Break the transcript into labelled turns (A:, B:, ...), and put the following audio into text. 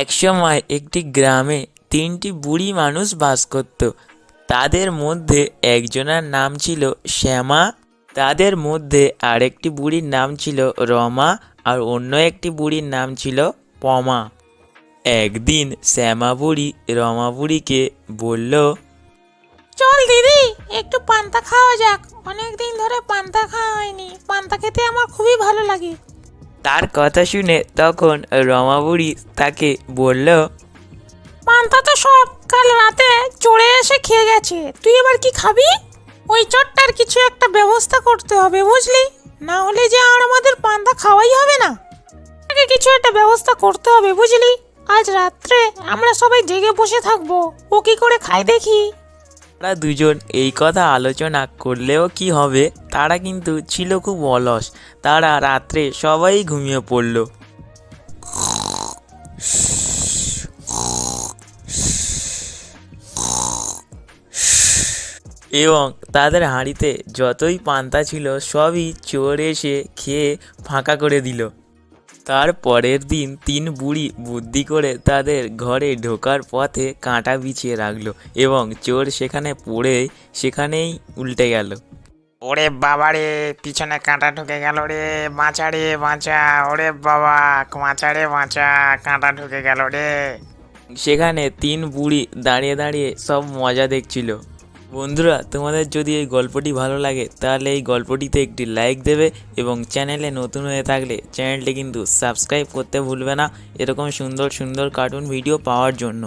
A: একসময় একটি গ্রামে তিনটি বুড়ি মানুষ বাস করত। তাদের মধ্যে একজনের নাম ছিল শ্যামা, তাদের মধ্যে আরেকটি বুড়ির নাম ছিল রমা, আর অন্য একটি বুড়ির নাম ছিল পমা। একদিন শ্যামা বুড়ি রমা বুড়িকে বলল,
B: চল দিদি, একটু পান্তা খাওয়া যাক। অনেকদিন ধরে পান্তা খাওয়া হয়নি, পান্তা খেতে আমার খুবই ভালো লাগে।
A: তার কথা শুনে তখন রমা বুড়ি তাকে বলল,
B: পান্তা তো সব কাল রাতে চড়ে এসে খেয়ে গেছে, তুই এবার কি খাবি? ওই চটটার কিছু একটা ব্যবস্থা করতে হবে, বুঝলি? না হলে যে আর আমাদের পান্তা খাওয়াই হবে না। আগে কিছু একটা ব্যবস্থা করতে হবে, বুঝলি? আজ রাত্রে আমরা সবাই জেগে বসে থাকবো, ও কি করে খায় দেখি।
A: তারা দুজন এই কথা আলোচনা করলেও কি হবে, তারা কিন্তু ছিল খুব অলস। তারা রাত্রে সবাই ঘুমিয়ে পড়ল এবং তাদের হাঁড়িতে যতই পান্তা ছিল সবই চোর এসে খেয়ে ফাঁকা করে দিল। তার পরের দিন তিন বুড়ি বুদ্ধি করে তাদের ঘরে ঢোকার পথে কাঁটা বিছিয়ে রাখলো এবং চোর সেখানে পড়ে সেখানেই উল্টে গেল।
C: ওরে বাবা রে, পিছনে কাঁটা ঢুকে গেল রে, বাঁচা রে বাঁচা। ওরে বাবা, বাঁচা রে বাঁচা, কাঁটা ঢুকে গেল রে।
A: সেখানে তিন বুড়ি দাঁড়িয়ে দাঁড়িয়ে সব মজা দেখছিল। বন্ধুরা, তোমাদের যদি এই গল্পটি ভালো লাগে তাহলে এই গল্পটিতে একটি লাইক দেবে এবং চ্যানেলে নতুন হয়ে থাকলে চ্যানেলটি কিন্তু সাবস্ক্রাইব করতে ভুলবে না এরকম সুন্দর সুন্দর কার্টুন ভিডিও পাওয়ার জন্য।